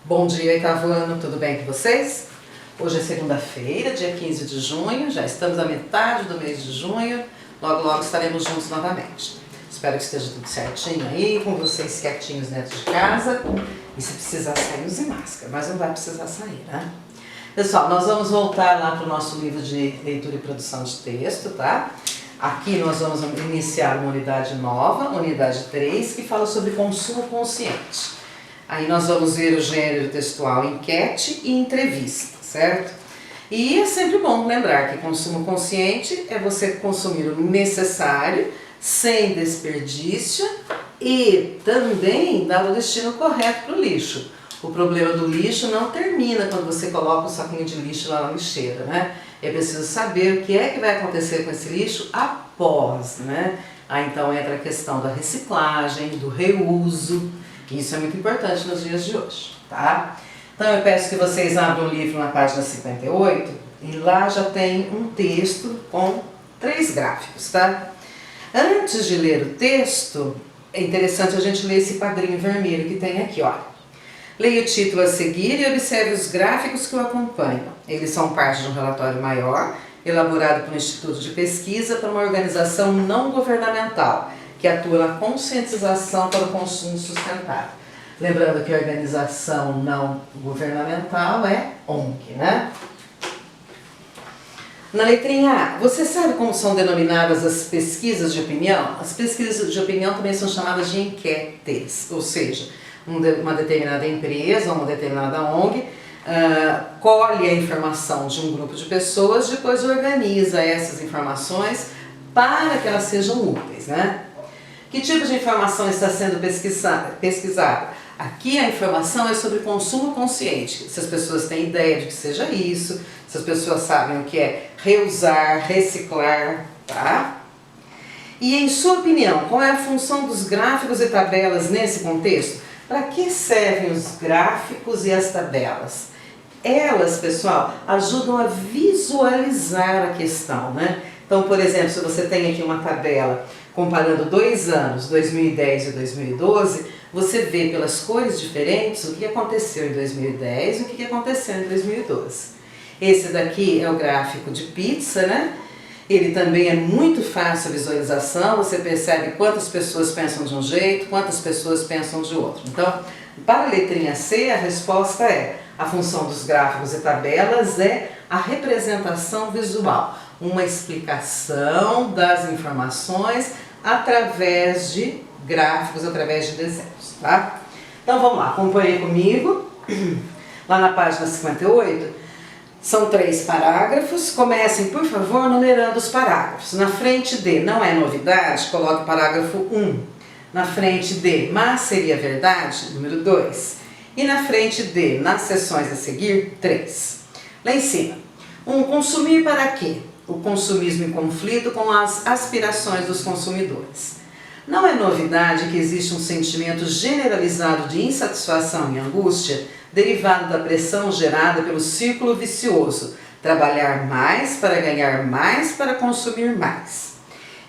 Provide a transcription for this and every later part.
Bom dia, oitavo ano, tudo bem com vocês? Hoje é segunda-feira, dia 15 de junho, já estamos à metade do mês de junho, logo logo estaremos juntos novamente. Espero que esteja tudo certinho aí, com vocês quietinhos dentro de casa, e se precisar sair, use máscara, mas não vai precisar sair, né? Pessoal, nós vamos voltar lá para o nosso livro de leitura e produção de texto, tá? Aqui nós vamos iniciar uma unidade nova, unidade 3, que fala sobre consumo consciente. Aí nós vamos ver o gênero textual enquete e entrevista, certo? E é sempre bom lembrar que consumo consciente é você consumir o necessário, sem desperdício e também dar o destino correto para o lixo. O problema do lixo não termina quando você coloca o saquinho de lixo lá na lixeira, né? É preciso saber o que é que vai acontecer com esse lixo após, né? Aí então entra a questão da reciclagem, do reuso. Isso é muito importante nos dias de hoje, tá? Então eu peço que vocês abram o livro na página 58 e lá já tem um texto com 3 gráficos, tá? Antes de ler o texto, é interessante a gente ler esse quadrinho vermelho que tem aqui, ó. Leia o título a seguir e observe os gráficos que o acompanham. Eles são parte de um relatório maior, elaborado pelo Instituto de Pesquisa para uma organização não governamental, que atua na conscientização para o consumo sustentável. Lembrando que a organização não governamental é ONG, né? Na letrinha A, você sabe como são denominadas as pesquisas de opinião? As pesquisas de opinião também são chamadas de enquetes, ou seja, uma determinada empresa ou uma determinada ONG colhe a informação de um grupo de pessoas, depois organiza essas informações para que elas sejam úteis, né? Que tipo de informação está sendo pesquisada? Aqui a informação é sobre consumo consciente, se as pessoas têm ideia de que seja isso, se as pessoas sabem o que é reusar, reciclar, tá? E em sua opinião, qual é a função dos gráficos e tabelas nesse contexto? Para que servem os gráficos e as tabelas? Elas, pessoal, ajudam a visualizar a questão, né? Então, por exemplo, se você tem aqui uma tabela comparando 2 anos, 2010 e 2012, você vê pelas cores diferentes o que aconteceu em 2010 e o que aconteceu em 2012. Esse daqui é o gráfico de pizza, né? Ele também é muito fácil a visualização, você percebe quantas pessoas pensam de um jeito, quantas pessoas pensam de outro. Então, para a letrinha C, a resposta é: a função dos gráficos e tabelas é a representação visual, uma explicação das informações através de gráficos, através de desenhos, tá? Então vamos lá, acompanhe comigo, lá na página 58, são 3 parágrafos, comecem por favor numerando os parágrafos. Na frente de não é novidade, coloque o parágrafo 1, na frente de mas seria verdade, número 2, e na frente de nas seções a seguir, 3. Lá em cima, consumir para quê? O consumismo em conflito com as aspirações dos consumidores. Não é novidade que existe um sentimento generalizado de insatisfação e angústia derivado da pressão gerada pelo círculo vicioso, trabalhar mais para ganhar mais para consumir mais.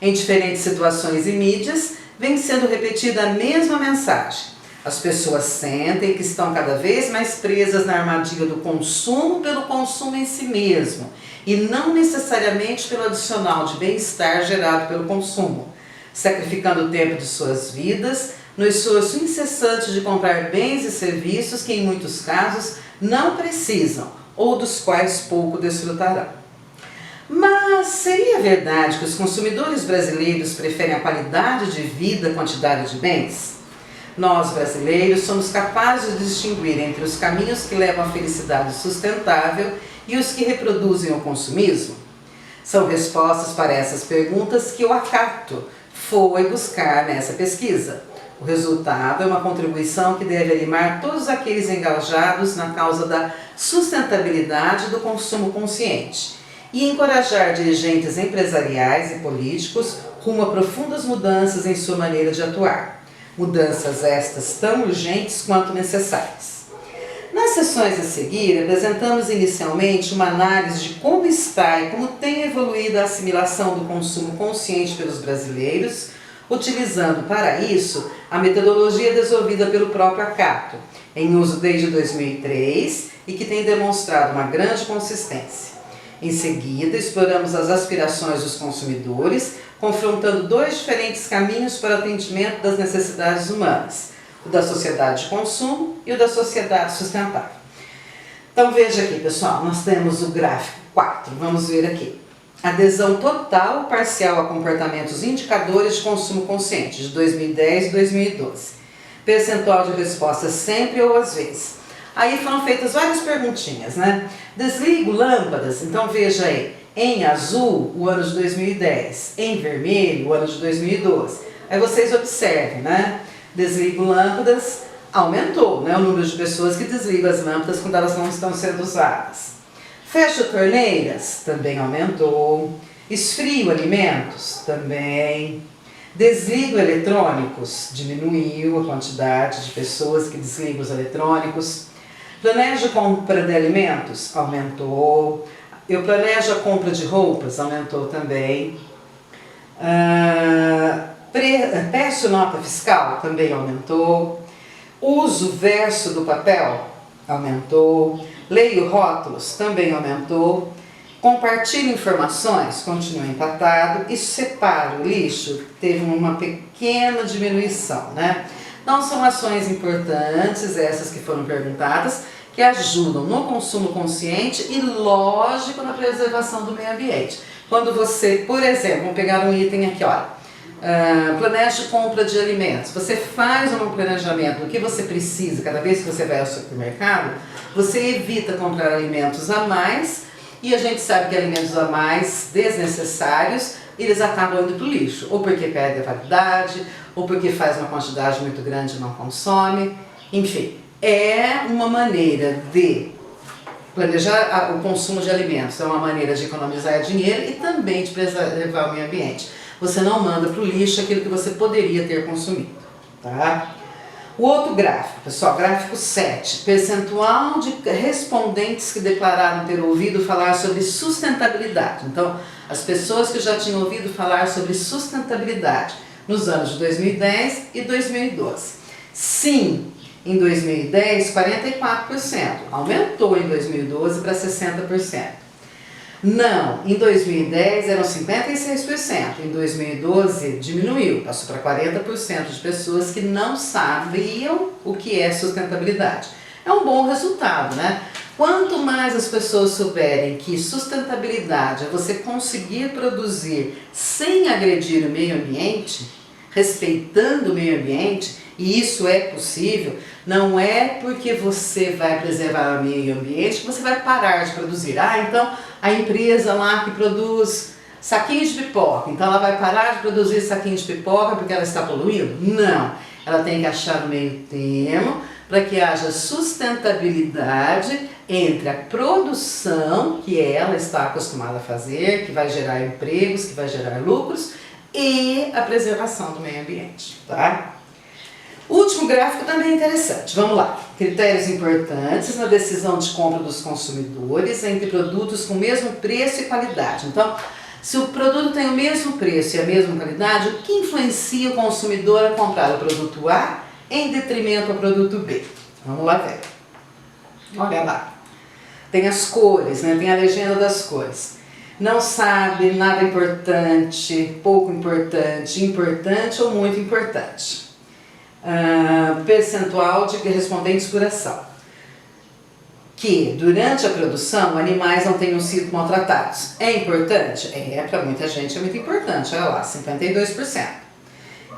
Em diferentes situações e mídias, vem sendo repetida a mesma mensagem. As pessoas sentem que estão cada vez mais presas na armadilha do consumo pelo consumo em si mesmo, e não necessariamente pelo adicional de bem-estar gerado pelo consumo, sacrificando o tempo de suas vidas no esforço incessante de comprar bens e serviços que em muitos casos não precisam ou dos quais pouco desfrutarão. Mas seria verdade que os consumidores brasileiros preferem a qualidade de vida à quantidade de bens? Nós, brasileiros, somos capazes de distinguir entre os caminhos que levam à felicidade sustentável e os que reproduzem o consumismo? São respostas para essas perguntas que o Acato foi buscar nessa pesquisa. O resultado é uma contribuição que deve animar todos aqueles engajados na causa da sustentabilidade do consumo consciente e encorajar dirigentes empresariais e políticos rumo a profundas mudanças em sua maneira de atuar. Mudanças estas tão urgentes quanto necessárias. Nas sessões a seguir, apresentamos inicialmente uma análise de como está e como tem evoluído a assimilação do consumo consciente pelos brasileiros, utilizando para isso a metodologia desenvolvida pelo próprio Acato, em uso desde 2003 e que tem demonstrado uma grande consistência. Em seguida, exploramos as aspirações dos consumidores, confrontando dois diferentes caminhos para o atendimento das necessidades humanas, o da sociedade de consumo e o da sociedade sustentável. Então veja aqui, pessoal, nós temos o gráfico 4, vamos ver aqui. Adesão total ou parcial a comportamentos indicadores de consumo consciente, de 2010 e 2012. Percentual de resposta sempre ou às vezes. Aí foram feitas várias perguntinhas, né? Desligo lâmpadas, então veja aí, em azul, o ano de 2010, em vermelho, o ano de 2012. Aí vocês observem, né? Desligo lâmpadas, aumentou, né? O número de pessoas que desligam as lâmpadas quando elas não estão sendo usadas. Fecho torneiras, também aumentou. Esfrio alimentos, também. Desligo eletrônicos, diminuiu a quantidade de pessoas que desligam os eletrônicos. Planejo compra de alimentos, aumentou. Eu planejo a compra de roupas, aumentou também. Peço nota fiscal, também aumentou. Uso verso do papel, aumentou. Leio rótulos, também aumentou. Compartilho informações, continua empatado. E separo o lixo, teve uma pequena diminuição, né? Então são ações importantes, essas que foram perguntadas, que ajudam no consumo consciente e, lógico, na preservação do meio ambiente. Quando você, por exemplo, vamos pegar um item aqui, olha, planeja compra de alimentos. Você faz um planejamento do que você precisa cada vez que você vai ao supermercado, você evita comprar alimentos a mais, e a gente sabe que alimentos a mais desnecessários, eles acabam indo para o lixo, ou porque perde a validade, ou porque faz uma quantidade muito grande e não consome. Enfim, é uma maneira de planejar o consumo de alimentos, é uma maneira de economizar dinheiro e também de preservar o meio ambiente. Você não manda para o lixo aquilo que você poderia ter consumido, tá? O outro gráfico, pessoal, gráfico 7, percentual de respondentes que declararam ter ouvido falar sobre sustentabilidade. Então, as pessoas que já tinham ouvido falar sobre sustentabilidade nos anos de 2010 e 2012. Sim, em 2010, 44%, aumentou em 2012 para 60%. Não, em 2010 eram 56%, em 2012 diminuiu, passou para 40% de pessoas que não sabiam o que é sustentabilidade. É um bom resultado, né? Quanto mais as pessoas souberem que sustentabilidade é você conseguir produzir sem agredir o meio ambiente, respeitando o meio ambiente, e isso é possível, não é porque você vai preservar o meio ambiente que você vai parar de produzir. Então a empresa lá que produz saquinhos de pipoca, então ela vai parar de produzir saquinhos de pipoca porque ela está poluindo? Não, ela tem que achar o meio termo para que haja sustentabilidade entre a produção que ela está acostumada a fazer, que vai gerar empregos, que vai gerar lucros, e a preservação do meio ambiente, tá? O último gráfico também é interessante. Vamos lá. Critérios importantes na decisão de compra dos consumidores entre produtos com o mesmo preço e qualidade. Então, se o produto tem o mesmo preço e a mesma qualidade, o que influencia o consumidor a comprar o produto A em detrimento ao produto B? Vamos lá ver. Olha lá. Tem as cores, né? Tem a legenda das cores. Não sabe, nada importante, pouco importante, importante ou muito importante. Percentual de respondentes por ação. Que durante a produção animais não tenham sido maltratados. É importante? Para muita gente é muito importante, olha lá, 52%.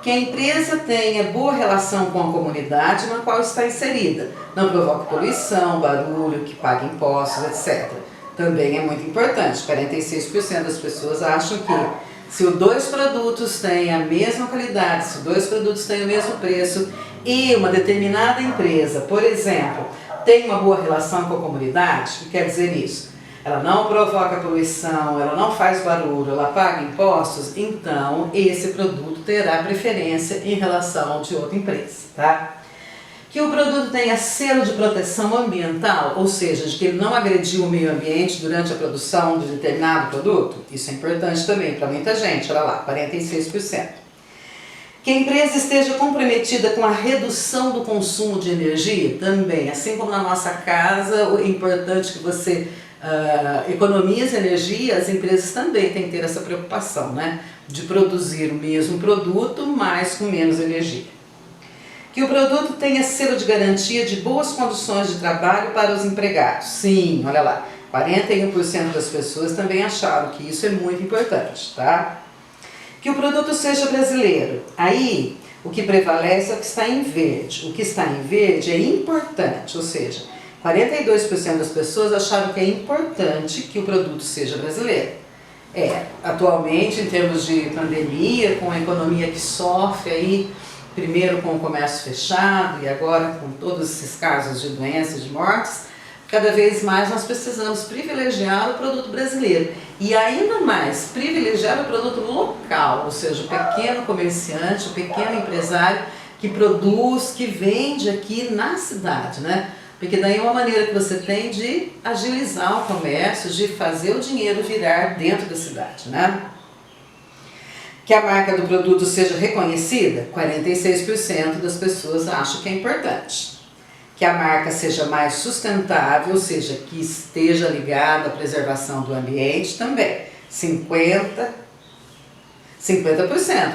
Que a empresa tenha boa relação com a comunidade na qual está inserida, não provoque poluição, barulho, que pague impostos, etc. Também é muito importante, 46% das pessoas acham que se os dois produtos têm a mesma qualidade, se os dois produtos têm o mesmo preço e uma determinada empresa, por exemplo, tem uma boa relação com a comunidade, o que quer dizer isso? Ela não provoca poluição, ela não faz barulho, ela paga impostos, então esse produto terá preferência em relação ao de outra empresa, tá? Que o produto tenha selo de proteção ambiental, ou seja, de que ele não agrediu o meio ambiente durante a produção de determinado produto, isso é importante também para muita gente, olha lá, 46%. Que a empresa esteja comprometida com a redução do consumo de energia também, assim como na nossa casa, é importante que você economize energia, as empresas também têm que ter essa preocupação, né? De produzir o mesmo produto, mas com menos energia. Que o produto tenha selo de garantia de boas condições de trabalho para os empregados. Sim, olha lá, 41% das pessoas também acharam que isso é muito importante, tá? Que o produto seja brasileiro. Aí, o que prevalece é o que está em verde. O que está em verde é importante, ou seja, 42% das pessoas acharam que é importante que o produto seja brasileiro. Atualmente, em termos de pandemia, com a economia que sofre aí, primeiro com o comércio fechado e agora com todos esses casos de doenças, de mortes, cada vez mais nós precisamos privilegiar o produto brasileiro e ainda mais privilegiar o produto local, ou seja, o pequeno comerciante, o pequeno empresário que produz, que vende aqui na cidade, né? Porque daí é uma maneira que você tem de agilizar o comércio, de fazer o dinheiro virar dentro da cidade, né? Que a marca do produto seja reconhecida, 46% das pessoas acham que é importante. Que a marca seja mais sustentável, ou seja, que esteja ligada à preservação do ambiente também, 50%,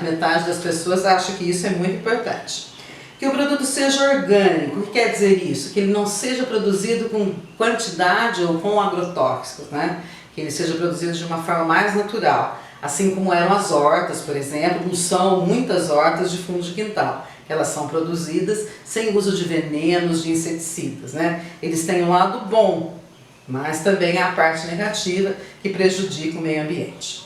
metade das pessoas acham que isso é muito importante. Que o produto seja orgânico, o que quer dizer isso? Que ele não seja produzido com quantidade ou com agrotóxicos, né? Que ele seja produzido de uma forma mais natural, assim como eram as hortas, por exemplo, não são muitas hortas de fundo de quintal. Elas são produzidas sem uso de venenos, de inseticidas, né? Eles têm um lado bom, mas também há a parte negativa que prejudica o meio ambiente.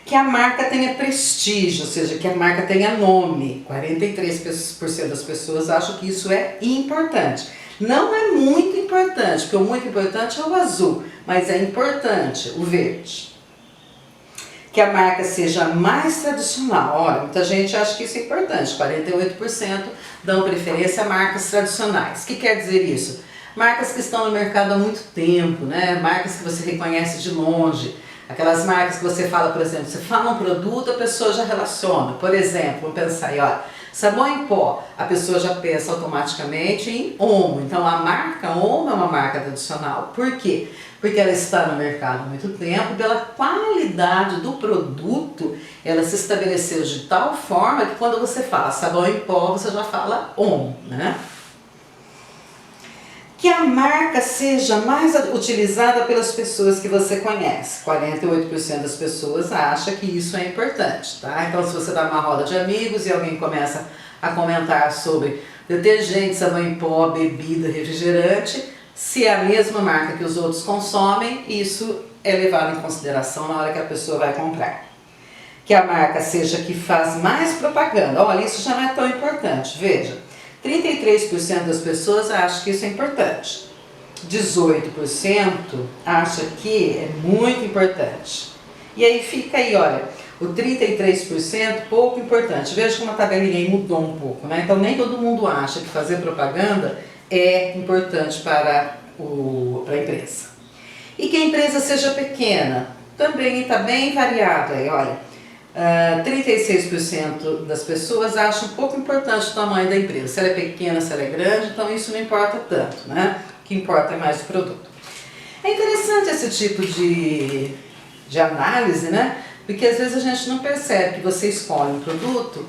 Que a marca tenha prestígio, ou seja, que a marca tenha nome. 43% das pessoas acham que isso é importante. Não é muito importante, porque o muito importante é o azul, mas é importante o verde. Que a marca seja mais tradicional. Olha, muita gente acha que isso é importante. 48% dão preferência a marcas tradicionais. O que quer dizer isso? Marcas que estão no mercado há muito tempo, né? Marcas que você reconhece de longe. Aquelas marcas que você fala, por exemplo, você fala um produto, a pessoa já relaciona. Por exemplo, vamos pensar aí, ó, sabão em pó, a pessoa já pensa automaticamente em Omo. Então a marca Omo é uma marca tradicional. Por quê? Porque ela está no mercado há muito tempo, pela qualidade do produto, ela se estabeleceu de tal forma que quando você fala sabão em pó, você já fala Omo, né? Que a marca seja mais utilizada pelas pessoas que você conhece. 48% das pessoas acham que isso é importante, tá? Então, se você está numa roda de amigos e alguém começa a comentar sobre detergente, sabão em pó, bebida, refrigerante, se é a mesma marca que os outros consomem, isso é levado em consideração na hora que a pessoa vai comprar. Que a marca seja que faz mais propaganda. Olha, isso já não é tão importante, veja. 33% das pessoas acham que isso é importante. 18% acha que é muito importante. E aí fica aí, olha, o 33% pouco importante. Veja como a tabelinha aí mudou um pouco, né? Então nem todo mundo acha que fazer propaganda é importante para a empresa. E que a empresa seja pequena, também está bem variado aí, olha. 36% das pessoas acham pouco importante o tamanho da empresa. Se ela é pequena, se ela é grande, então isso não importa tanto, né? O que importa é mais o produto. É interessante esse tipo de análise, né? Porque às vezes a gente não percebe que você escolhe um produto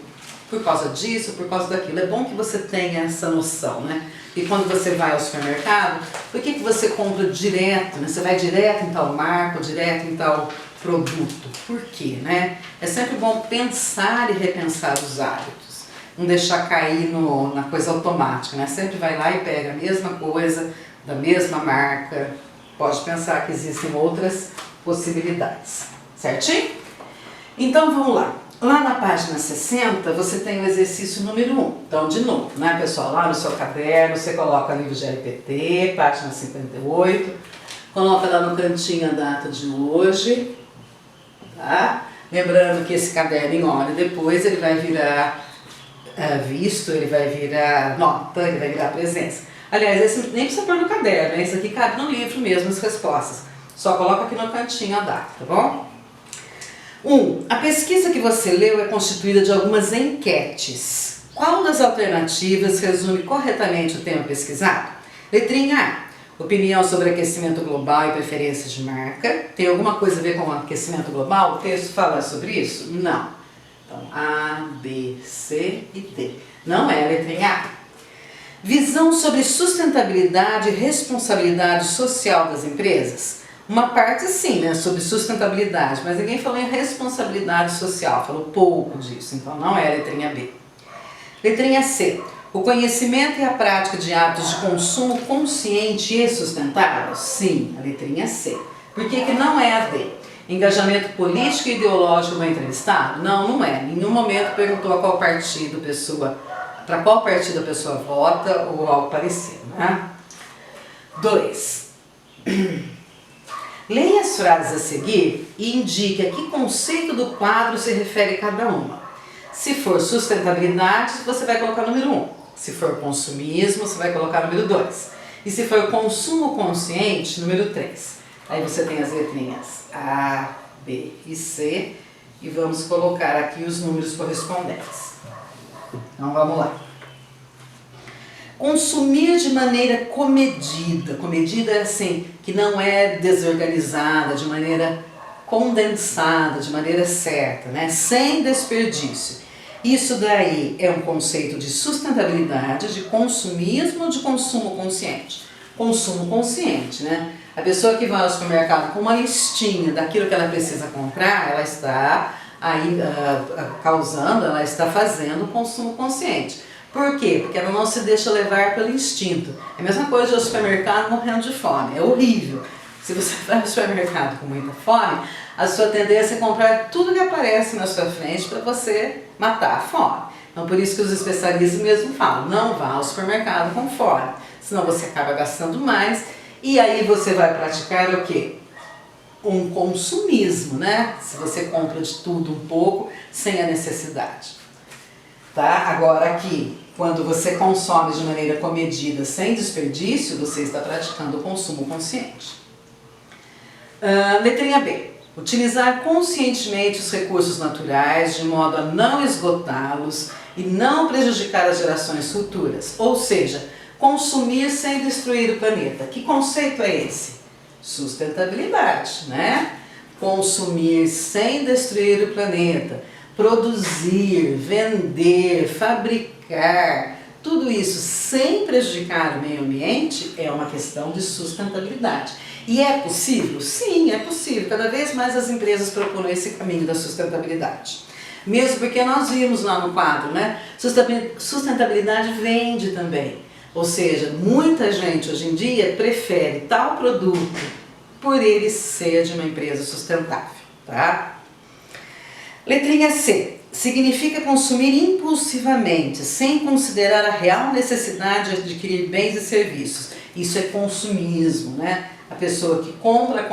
por causa disso, por causa daquilo. É bom que você tenha essa noção, né? E quando você vai ao supermercado, por que você compra direto, né? Você vai direto em tal marca, direto em tal produto. Por quê, né? É sempre bom pensar e repensar os hábitos. Não deixar cair na coisa automática, né? Sempre vai lá e pega a mesma coisa, da mesma marca. Pode pensar que existem outras possibilidades. Certinho? Então vamos lá. Lá na página 60 você tem o exercício número 1. Então, de novo, né, pessoal? Lá no seu caderno você coloca livro de LPT, página 58. Coloca lá no cantinho a data de hoje. Tá? Lembrando que esse caderno, olha, depois ele vai virar visto, ele vai virar nota, ele vai virar presença. Aliás, esse nem precisa pôr no caderno, né? Esse aqui cabe no livro mesmo, as respostas. Só coloca aqui no cantinho a data, tá bom? A pesquisa que você leu é constituída de algumas enquetes. Qual das alternativas resume corretamente o tema pesquisado? Letrinha A. Opinião sobre aquecimento global e preferências de marca. Tem alguma coisa a ver com o aquecimento global? O texto fala sobre isso? Não. Então, A, B, C e D. Não é a letrinha A. Visão sobre sustentabilidade e responsabilidade social das empresas. Uma parte sim, né, sobre sustentabilidade, mas ninguém falou em responsabilidade social, falou pouco disso, então não é a letrinha B. Letrinha C. O conhecimento e a prática de hábitos de consumo consciente e sustentável? Sim, a letrinha C. Por que não é a D? Engajamento político e ideológico do entrevistado? Não, não é. Em nenhum momento perguntou a qual partido para qual partido a pessoa vota ou algo parecido, né? 2. Leia as frases a seguir e indique a que conceito do quadro se refere cada uma. Se for sustentabilidade, você vai colocar o número 1. Se for consumismo, você vai colocar o número 2. E se for consumo consciente, número 3. Aí você tem as letrinhas A, B e C e vamos colocar aqui os números correspondentes. Então vamos lá. Consumir de maneira comedida. Comedida é assim, que não é desorganizada, de maneira condensada, de maneira certa, né? Sem desperdício. Isso daí é um conceito de sustentabilidade, de consumismo, de consumo consciente. Consumo consciente, né? A pessoa que vai ao supermercado com uma listinha daquilo que ela precisa comprar, ela está aí ela está fazendo um consumo consciente. Por quê? Porque ela não se deixa levar pelo instinto. É a mesma coisa do supermercado morrendo de fome. É horrível. Se você vai ao supermercado com muita fome, a sua tendência é comprar tudo que aparece na sua frente para você matar a fome. Então por isso que os especialistas mesmo falam, não vá ao supermercado com fome, senão você acaba gastando mais e aí você vai praticar o quê? Um consumismo, né? Se você compra de tudo um pouco, sem a necessidade. Tá? Agora aqui, quando você consome de maneira comedida, sem desperdício, você está praticando o consumo consciente. Letrinha B. Utilizar conscientemente os recursos naturais de modo a não esgotá-los e não prejudicar as gerações futuras. Ou seja, consumir sem destruir o planeta. Que conceito é esse? Sustentabilidade, né? Consumir sem destruir o planeta. Produzir, vender, fabricar, tudo isso sem prejudicar o meio ambiente é uma questão de sustentabilidade. E é possível? Sim, é possível. Cada vez mais as empresas procuram esse caminho da sustentabilidade. Mesmo porque nós vimos lá no quadro, né? Sustentabilidade vende também. Ou seja, muita gente hoje em dia prefere tal produto por ele ser de uma empresa sustentável, tá? Letrinha C. Significa consumir impulsivamente, sem considerar a real necessidade de adquirir bens e serviços. Isso é consumismo, né? A pessoa que compra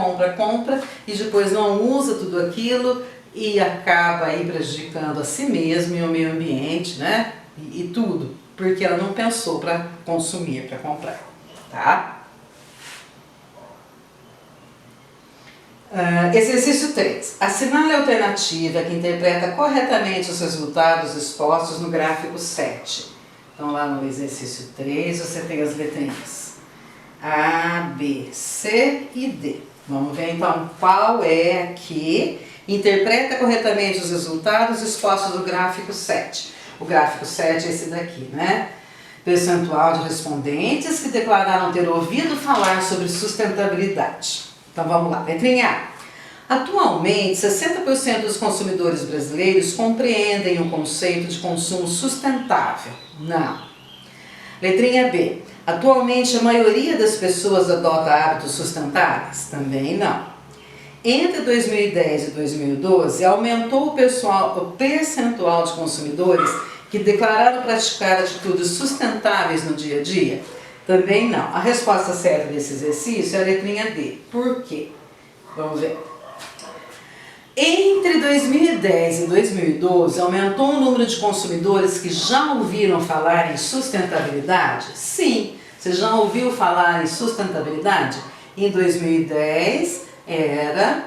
e depois não usa tudo aquilo e acaba aí prejudicando a si mesma e o meio ambiente, né? E tudo, porque ela não pensou para consumir, para comprar, tá? Exercício 3. Assinale a alternativa que interpreta corretamente os resultados expostos no gráfico 7. Então lá no exercício 3 você tem as letrinhas A, B, C e D. Vamos ver então qual é que interpreta corretamente os resultados expostos no gráfico 7. O gráfico 7 é esse daqui, né? Percentual de respondentes que declararam ter ouvido falar sobre sustentabilidade. Então vamos lá, letrinha A. Atualmente, 60% dos consumidores brasileiros compreendem o conceito de consumo sustentável. Não. Letrinha B. Atualmente, a maioria das pessoas adota hábitos sustentáveis? Também não. Entre 2010 e 2012, aumentou o percentual de consumidores que declararam praticar atitudes sustentáveis no dia a dia? Também não. A resposta certa desse exercício é a letrinha D. Por quê? Vamos ver. Entre 2010 e 2012, aumentou o número de consumidores que já ouviram falar em sustentabilidade? Sim. Você já ouviu falar em sustentabilidade? Em 2010 era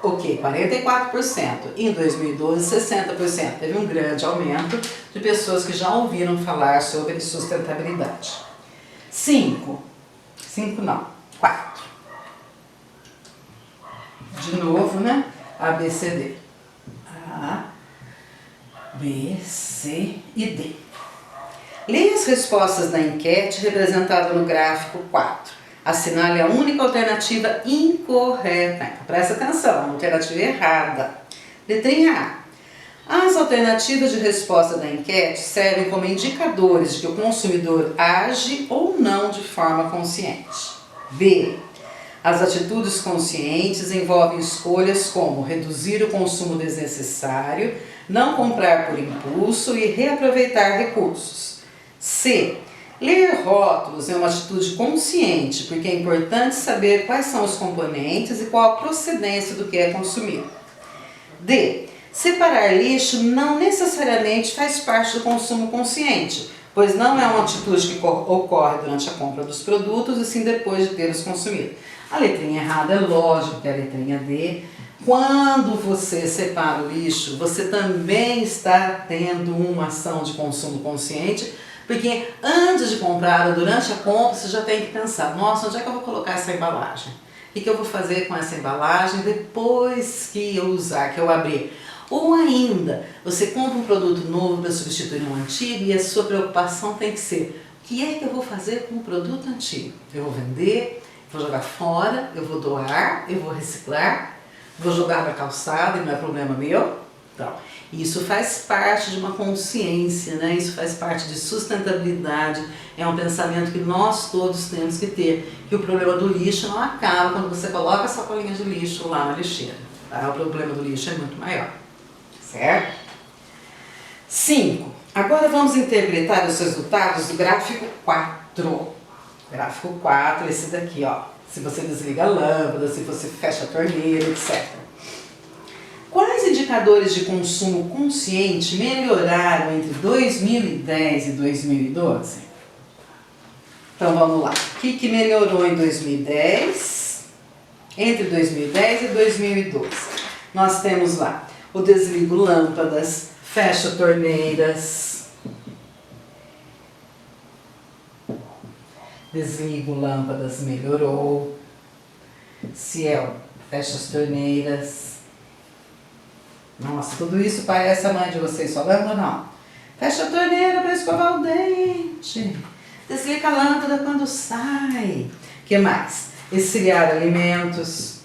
o quê? 44%. Em 2012, 60%. Teve um grande aumento de pessoas que já ouviram falar sobre sustentabilidade. 5 não, 4. De novo, né? A, B, C, D. A, B, C e D. Leia as respostas da enquete representada no gráfico 4. Assinale a única alternativa incorreta. Então, presta atenção, a alternativa errada. Letrinha A. As alternativas de resposta da enquete servem como indicadores de que o consumidor age ou não de forma consciente. B. As atitudes conscientes envolvem escolhas como reduzir o consumo desnecessário, não comprar por impulso e reaproveitar recursos. C. Ler rótulos é uma atitude consciente, porque é importante saber quais são os componentes e qual a procedência do que é consumido. D. Separar lixo não necessariamente faz parte do consumo consciente, pois não é uma atitude que ocorre durante a compra dos produtos e sim depois de tê-los consumido. A letrinha errada é lógico que é a letrinha D. Quando você separa o lixo, você também está tendo uma ação de consumo consciente, porque antes de comprar ou durante a compra, você já tem que pensar, nossa, onde é que eu vou colocar essa embalagem? O que eu vou fazer com essa embalagem depois que eu usar, que eu abrir? Ou ainda, você compra um produto novo para substituir um antigo e a sua preocupação tem que ser, o que é que eu vou fazer com o produto antigo? Eu vou vender, vou jogar fora, eu vou doar, eu vou reciclar, vou jogar na calçada e não é problema meu? Então, isso faz parte de uma consciência, né? Isso faz parte de sustentabilidade, é um pensamento que nós todos temos que ter, que o problema do lixo não acaba quando você coloca a sacolinha de lixo lá na lixeira, tá? O problema do lixo é muito maior, certo? 5. Agora vamos interpretar os resultados do gráfico 4. Gráfico 4, esse daqui, ó. Se você desliga a lâmpada, se você fecha a torneira, etc. Quais indicadores de consumo consciente melhoraram entre 2010 e 2012? Então vamos lá. O que melhorou em 2010? Entre 2010 e 2012. Nós temos lá o desligo lâmpadas, fecha torneiras. Desligo lâmpadas melhorou. Ciel, fecha as torneiras. Nossa, tudo isso parece a mãe de vocês falando ou não? Fecha a torneira para escovar o dente. Desliga a lâmpada quando sai. O que mais? Esfriar alimentos.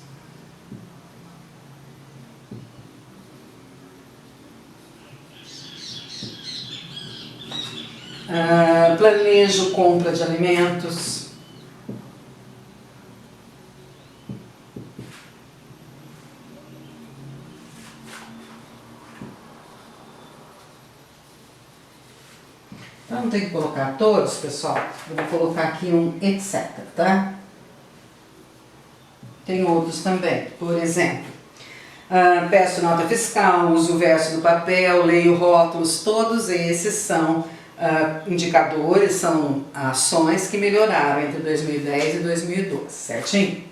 Planejo compra de alimentos. Então não tem que colocar todos, pessoal. Eu vou colocar aqui um etc, tá? Tem outros também. Por exemplo, peço nota fiscal, uso o verso do papel, leio rótulos. Todos esses são indicadores, são ações que melhoraram entre 2010 e 2012, certinho?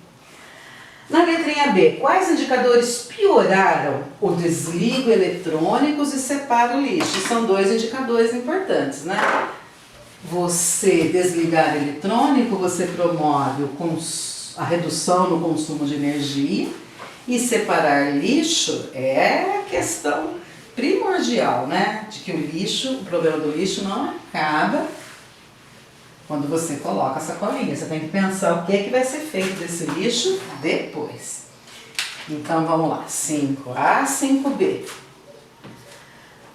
Na letrinha B, quais indicadores pioraram? O desligo eletrônicos e separa o lixo. São dois indicadores importantes, né? Você desligar eletrônico, você promove a redução no consumo de energia, e separar lixo é questão primordial, né? De que o problema do lixo não acaba quando você coloca a sacolinha. Você tem que pensar o que é que vai ser feito desse lixo depois. Então vamos lá, 5A, 5B.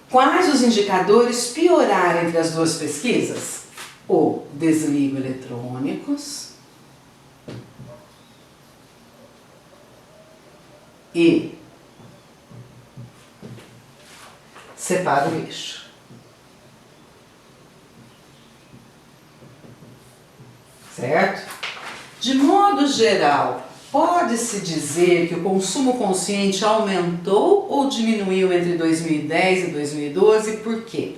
Quais os indicadores pioraram entre as duas pesquisas? O desligo eletrônicos e separa o lixo. Certo? De modo geral, pode-se dizer que o consumo consciente aumentou ou diminuiu entre 2010 e 2012? Por quê?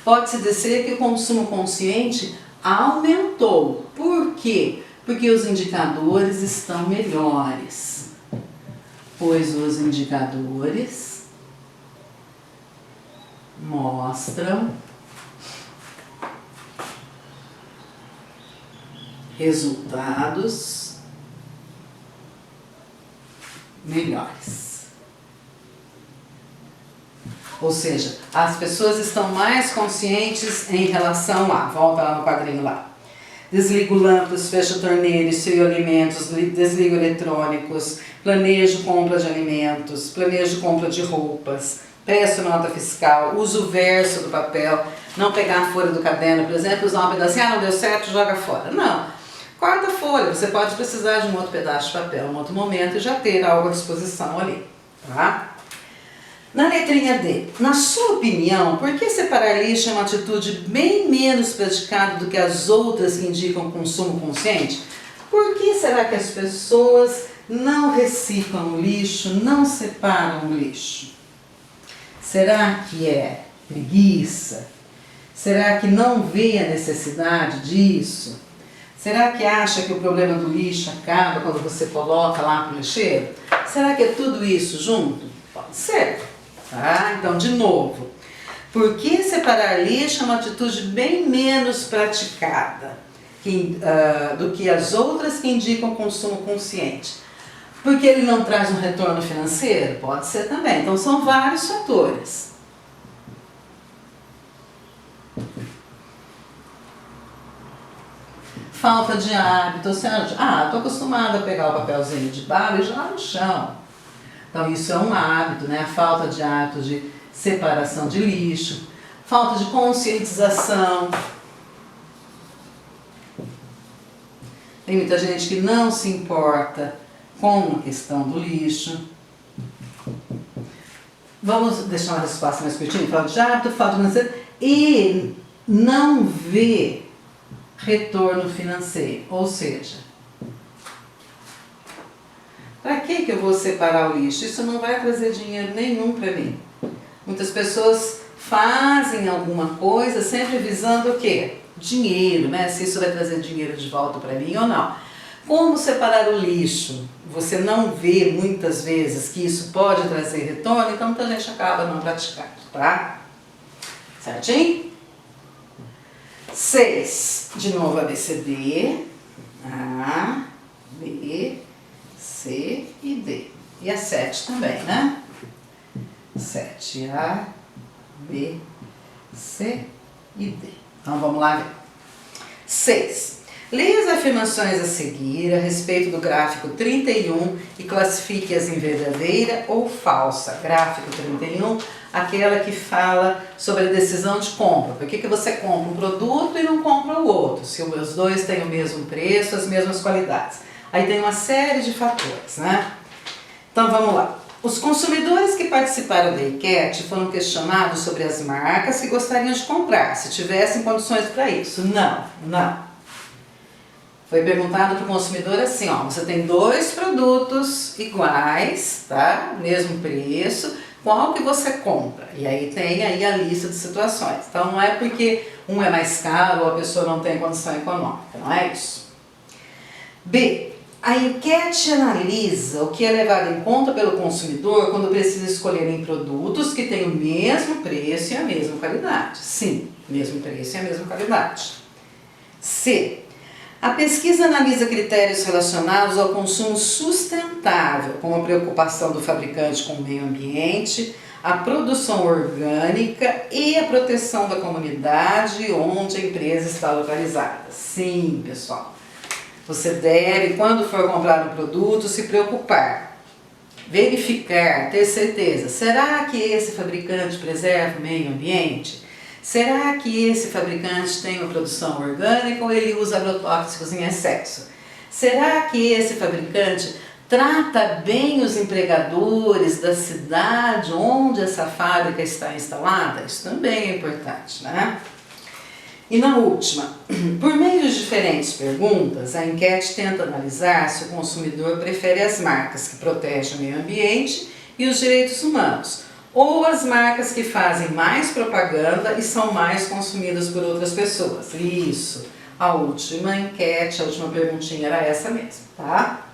Pode-se dizer que o consumo consciente aumentou. Por quê? Porque os indicadores estão melhores. pois os indicadores mostram resultados melhores. Ou seja, as pessoas estão mais conscientes em relação a, volta lá no quadrinho lá. Desligo lâmpadas, fecho torneiras, esfrio alimentos, desligo eletrônicos, planejo compra de alimentos, planejo compra de roupas, peço nota fiscal, uso o verso do papel, não pegar a folha do caderno, por exemplo, usar um pedacinho, não deu certo, joga fora. Não. Quarta folha, você pode precisar de um outro pedaço de papel em um outro momento e já ter algo à disposição ali, tá? Na letrinha D, na sua opinião, por que separar lixo é uma atitude bem menos praticada do que as outras que indicam consumo consciente? Por que será que as pessoas não reciclam o lixo, não separam o lixo? Será que é preguiça? Será que não vê a necessidade disso? Será que acha que o problema do lixo acaba quando você coloca lá pro lixeiro? Será que é tudo isso junto? Pode ser. Tá? Então, de novo, por que separar lixo é uma atitude bem menos praticada do que as outras que indicam consumo consciente? Porque ele não traz um retorno financeiro? Pode ser também. Então, são vários fatores. Falta de hábito, ou seja, estou acostumada a pegar o papelzinho de bala e jogar no chão. Então isso é um hábito, né? A falta de hábito de separação de lixo, falta de conscientização. Tem muita gente que não se importa com a questão do lixo. Vamos deixar uma resposta mais curtinha? Falta de hábito, falta de financeiro e não vê retorno financeiro, ou seja, para que eu vou separar o lixo? Isso não vai trazer dinheiro nenhum para mim. Muitas pessoas fazem alguma coisa sempre visando o quê? Dinheiro, né? Se isso vai trazer dinheiro de volta para mim ou não. Como separar o lixo? Você não vê muitas vezes que isso pode trazer retorno, então muita gente acaba não praticando, tá? Certinho? 6. De novo ABCD. A, B, C e D. E a 7 também, né? 7, A, B, C e D. Então vamos lá ver. 6. Leia as afirmações a seguir a respeito do gráfico 31 e classifique-as em verdadeira ou falsa. Gráfico 31, aquela que fala sobre a decisão de compra. Por que você compra um produto e não compra o outro? Se os dois têm o mesmo preço, as mesmas qualidades. Aí tem uma série de fatores, né? Então vamos lá. Os consumidores que participaram da enquete foram questionados sobre as marcas que gostariam de comprar, se tivessem condições para isso. Não. Foi perguntado para o consumidor assim, ó, você tem dois produtos iguais, tá? Mesmo preço, qual que você compra? E aí tem aí a lista de situações. Então não é porque um é mais caro ou a pessoa não tem condição econômica, não é isso. B. A enquete analisa o que é levado em conta pelo consumidor quando precisa escolher em produtos que têm o mesmo preço e a mesma qualidade. Sim, mesmo preço e a mesma qualidade. C. A pesquisa analisa critérios relacionados ao consumo sustentável, como a preocupação do fabricante com o meio ambiente, a produção orgânica e a proteção da comunidade onde a empresa está localizada. Sim, pessoal. Você deve, quando for comprar um produto, se preocupar, verificar, ter certeza. Será que esse fabricante preserva o meio ambiente? Será que esse fabricante tem uma produção orgânica ou ele usa agrotóxicos em excesso? Será que esse fabricante trata bem os empregadores da cidade onde essa fábrica está instalada? Isso também é importante, né? E na última, por meio de diferentes perguntas, a enquete tenta analisar se o consumidor prefere as marcas que protegem o meio ambiente e os direitos humanos, ou as marcas que fazem mais propaganda e são mais consumidas por outras pessoas. Isso, a última enquete, a última perguntinha era essa mesmo, tá?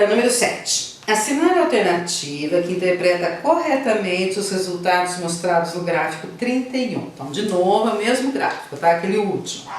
Número 7. Assinar a alternativa que interpreta corretamente os resultados mostrados no gráfico 31. Então, de novo, é o mesmo gráfico, tá? Aquele último.